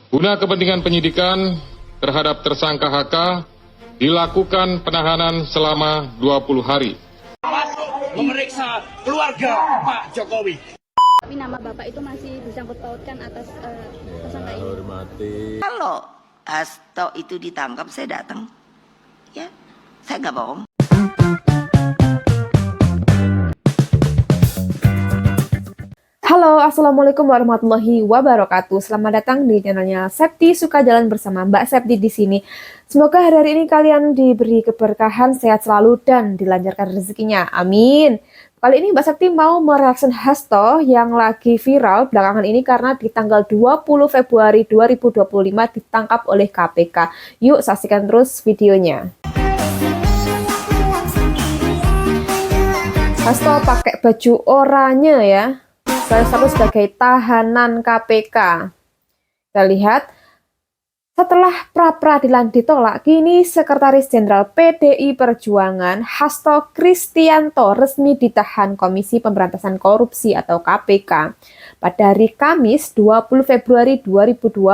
Guna kepentingan penyidikan terhadap tersangka HK dilakukan penahanan selama 20 hari. Masuk memeriksa keluarga Pak Jokowi. Tapi nama Bapak itu masih disangkut pautkan atas tersangka ini. Kalau Hasto itu ditangkap, saya datang. Ya, saya nggak bohong. Halo, assalamualaikum warahmatullahi wabarakatuh. Selamat datang di channelnya Septi Suka Jalan bersama Mbak Septi di sini. Semoga hari ini kalian diberi keberkahan, sehat selalu dan dilancarkan rezekinya. Amin. Kali ini Mbak Septi mau mereaksi Hasto yang lagi viral belakangan ini karena di tanggal 20 Februari 2025 ditangkap oleh KPK. Yuk saksikan terus videonya. Hasto pakai baju oranye ya. Salah satu sebagai tahanan KPK. Kita lihat, setelah pra-peradilan ditolak, kini Sekretaris Jenderal PDI Perjuangan Hasto Kristianto resmi ditahan Komisi Pemberantasan Korupsi atau KPK pada hari Kamis 20 Februari 2025.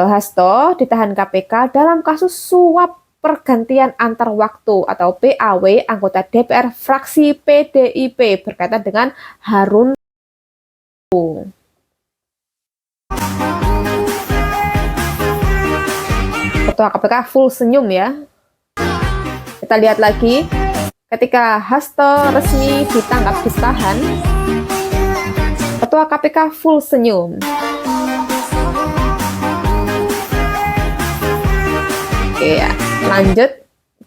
Hasto ditahan KPK dalam kasus suap pergantian antar waktu atau PAW anggota DPR fraksi PDIP berkaitan dengan Harun. Ketua KPK full senyum ya. Kita lihat lagi ketika Hasto resmi ditangkap ditahan, Ketua KPK full senyum. Oke ya. Lanjut,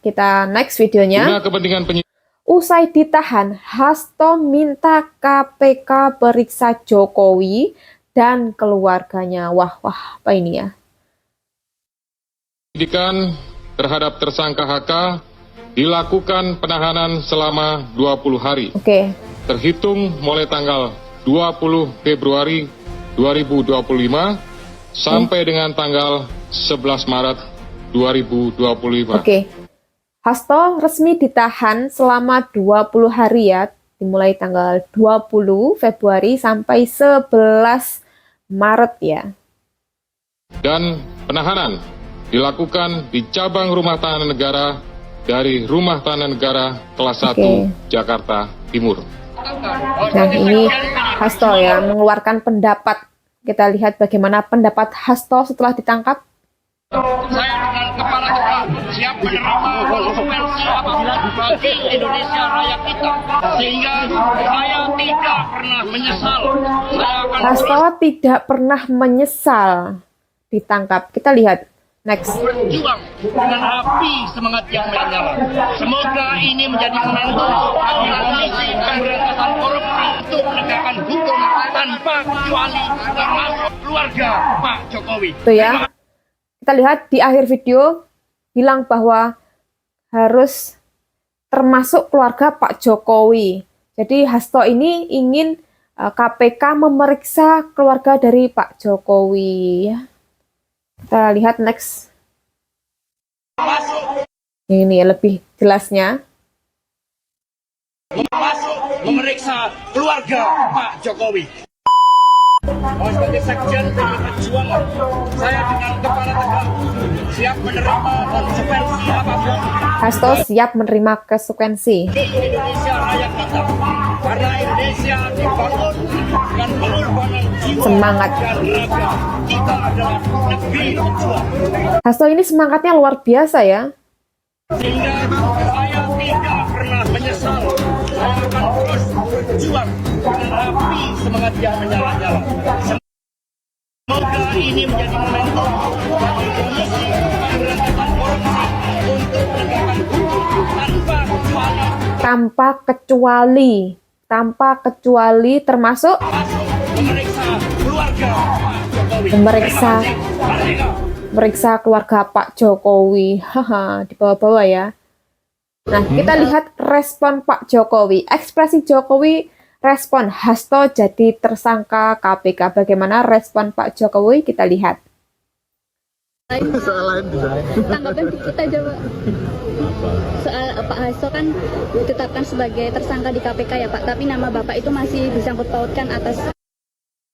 kita next videonya. Usai ditahan, Hasto minta KPK periksa Jokowi dan keluarganya. Wah, apa ini ya? Penyidikan terhadap tersangka HK dilakukan penahanan selama 20 hari. Oke. Terhitung mulai tanggal 20 Februari 2025 sampai dengan tanggal 11 Maret 2025. Oke. Hasto resmi ditahan selama 20 hari ya, dimulai tanggal 20 Februari sampai 11 Maret ya. Dan penahanan dilakukan di cabang rumah tahanan negara dari Rumah Tahanan Negara kelas 1 Jakarta Timur. Nah, ini Hasto ya mengeluarkan pendapat. Kita lihat bagaimana pendapat Hasto setelah ditangkap. Saya dengan kepala tegak siap menerima konsekuensi apapun bagi Indonesia Raya kita, sehingga saya tidak pernah menyesal. Hasto tidak pernah menyesal ditangkap. Kita lihat next. Berjuang dengan api semangat yang menyala. Semoga ini menjadi momentum bagi Komisi Pemberantasan Korupsi untuk menegakkan hukum tanpa kecuali termasuk keluarga Pak Jokowi. Itu ya. Kita lihat di akhir video bilang bahwa harus termasuk keluarga Pak Jokowi. Jadi Hasto ini ingin KPK memeriksa keluarga dari Pak Jokowi. Kita lihat next. Ini lebih jelasnya. Masuk memeriksa keluarga Pak Jokowi. Sebagai sekjen PDI Perjuangan, saya dengan kepala tegak siap menerima konsekuensi apapun. Hasto siap menerima konsekuensi. Indonesia Raya kita, karena Indonesia dibangun dengan pengorbanan jiwa Semangat. dan raga. Kita adalah negeri pejuang. Hasto ini semangatnya luar biasa ya. Sehingga saya tidak pernah menyesal. Saya akan terus berjuang dengan api semangat yang menyala-nyala. Semoga ini menjadi momentum bagi Komisi Pemberantasan Korupsi untuk menegakkan hukum tanpa kecuali termasuk memeriksa keluarga Pak Jokowi. Meriksa keluarga Pak Jokowi. Haha, di bawah-bawah ya. Nah, kita lihat respon Pak Jokowi. Ekspresi Jokowi respon Hasto jadi tersangka KPK. Bagaimana respon Pak Jokowi? Kita lihat. Tanggapan dikit aja Pak. Soal Pak Hasto kan ditetapkan sebagai tersangka di KPK ya Pak, tapi nama Bapak itu masih disangkut pautkan atas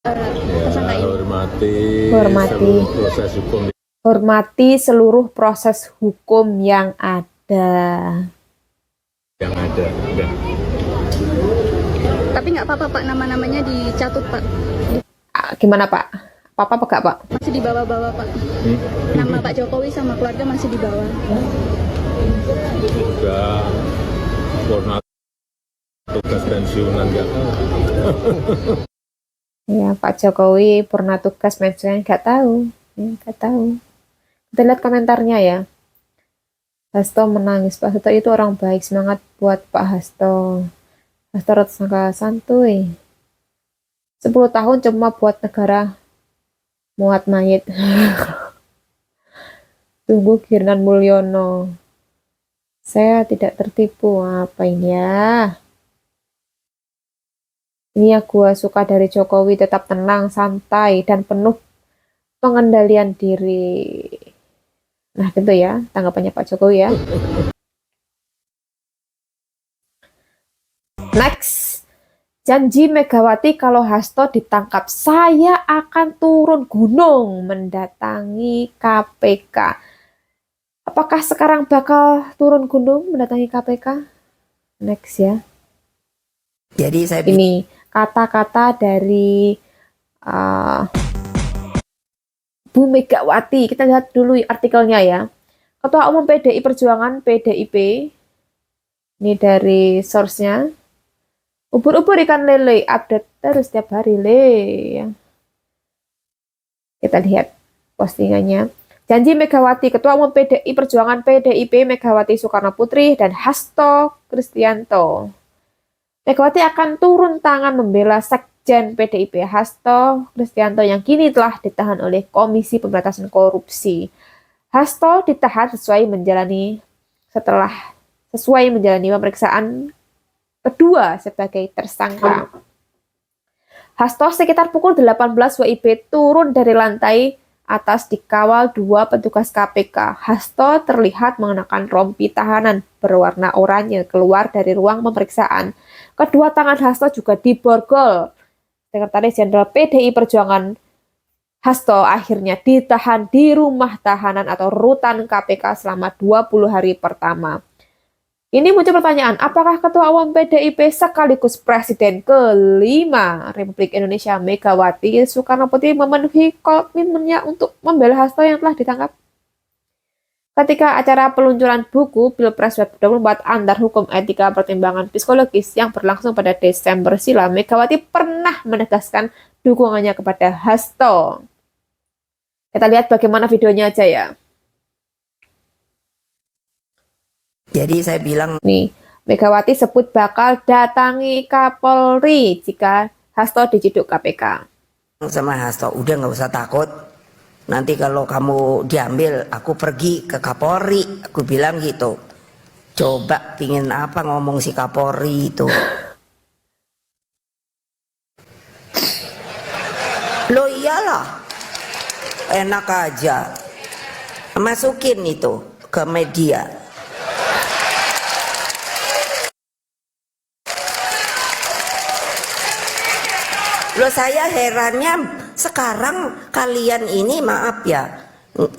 tersangka ini. Hormati seluruh proses hukum yang ada. Tapi nggak apa-apa Pak, nama-namanya dicatut Pak. Gimana Pak? Apa enggak Pak? Masih di bawah-bawah Pak. Nama Pak Jokowi sama keluarga masih di bawah. Udah purna tugas pensiunan nggak tahu. Ya, Pak Jokowi pernah tugas pensiunan nggak tahu. Nggak tahu. Kita lihat komentarnya ya. Hasto menangis. Pak Hasto itu orang baik. Semangat buat Pak Hasto. Hasto tersangka santuy. 10 tahun cuma buat negara muat mayit. Tunggu Girnan Mulyono. Saya tidak tertipu. Apa ini ya? Ini yang gua suka dari Jokowi, tetap tenang, santai, dan penuh pengendalian diri. Nah, gitu ya, tanggapannya Pak Jokowi ya. Next, janji Megawati kalau Hasto ditangkap, saya akan turun gunung mendatangi KPK. Apakah sekarang bakal turun gunung mendatangi KPK? Next ya. Jadi saya Ini kata-kata dari Bu Megawati. Kita lihat dulu artikelnya ya. Ketua Umum PDI Perjuangan PDIP. Ini dari source-nya. Ubur-ubur ikan lele, update terus setiap hari le. Kita lihat postingannya. Janji Megawati, Ketua Umum PDI Perjuangan PDIP Megawati Soekarno Putri dan Hasto Kristianto. Megawati akan turun tangan membela Sekjen PDIP Hasto Kristianto yang kini telah ditahan oleh Komisi Pemberantasan Korupsi. Hasto ditahan sesuai menjalani pemeriksaan kedua sebagai tersangka. Hasto sekitar pukul 18 WIB turun dari lantai atas dikawal 2 petugas KPK. Hasto terlihat mengenakan rompi tahanan berwarna oranye keluar dari ruang pemeriksaan. Kedua tangan Hasto juga diborgol. Sekretaris Jenderal PDI Perjuangan Hasto akhirnya ditahan di rumah tahanan atau rutan KPK selama 20 hari pertama. Ini muncul pertanyaan, apakah Ketua Umum PDIP sekaligus Presiden kelima Republik Indonesia Megawati Soekarno Putri memenuhi komitmennya untuk membela Hasto yang telah ditangkap? Ketika acara peluncuran buku Pilpres 2024 Antar Hukum Etika Pertimbangan Psikologis yang berlangsung pada Desember silam, Megawati pernah menegaskan dukungannya kepada Hasto. Kita lihat bagaimana videonya aja ya. Jadi saya bilang Nih, Megawati sebut bakal datangi Kapolri jika Hasto diciduk KPK. sama Hasto, udah nggak usah takut. Nanti kalau kamu diambil, aku pergi ke Kapolri. Aku bilang gitu. Coba pingin apa ngomong si Kapolri itu. Loh iyalah. Enak aja. Masukin itu ke media. Loh saya herannya sekarang kalian ini maaf ya.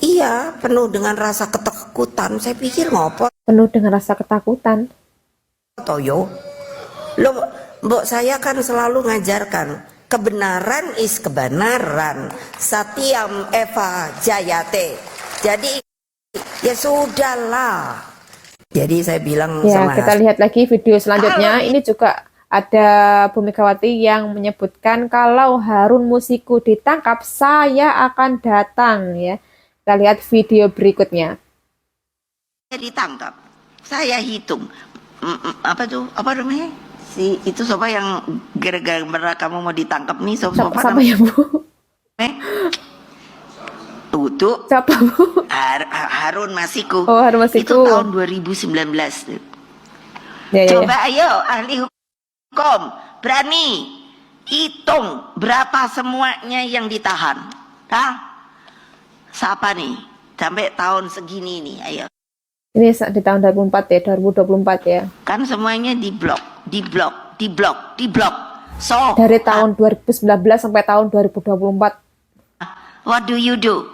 Iya penuh dengan rasa ketakutan. Saya pikir ngopo. Penuh dengan rasa ketakutan. Toyo. Loh mbok saya kan selalu ngajarkan. Kebenaran is kebenaran. Satyam Eva Jayate. Jadi ya sudahlah. Jadi saya bilang Ya, sama kita lihat lagi video selanjutnya. Ini juga ada Bu Megawati yang menyebutkan kalau Harun Masiku ditangkap, saya akan datang ya. Kita lihat video berikutnya. saya ditangkap. Saya hitung. Apa tuh? Apa namanya? Si itu sobat yang gara-gara kamu mau ditangkap nih sobat Siapa ya Bu? Tutup. Siapa Bu? Harun Masiku. Oh, Harun Masiku. Itu tahun 2019. Ya. Coba ayo ahli hukum berani hitung berapa semuanya yang ditahan. Hah? Siapa nih? Sampai tahun segini nih, ayo. Ini di tahun 2024 ya, 2024 ya. Kan semuanya diblok. So, Dari tahun 2019 sampai tahun 2024 what do you do?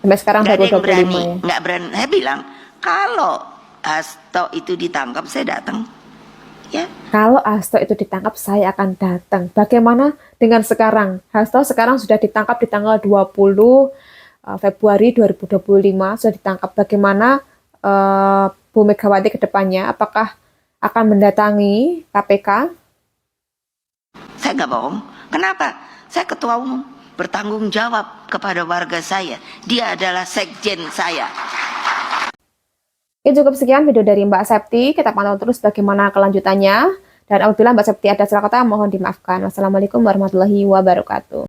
sampai sekarang Nggak ada baru yang 25 berani, ya. nggak berani. Saya bilang, kalau Hasto itu ditangkap, saya datang. Ya, Kalau Hasto itu ditangkap, saya akan datang. Bagaimana dengan sekarang? Hasto sekarang sudah ditangkap di tanggal 20 Februari 2025, sudah ditangkap. Bagaimana Bu Megawati ke depannya? Apakah akan mendatangi KPK? saya nggak bohong. Kenapa? Saya ketua umum, bertanggung jawab kepada warga saya. Dia adalah sekjen saya. Oke, cukup sekian video dari Mbak Septi. Kita pantau terus bagaimana kelanjutannya. Dan apabila Mbak Septi ada salah kata, mohon dimaafkan. Wassalamualaikum warahmatullahi wabarakatuh.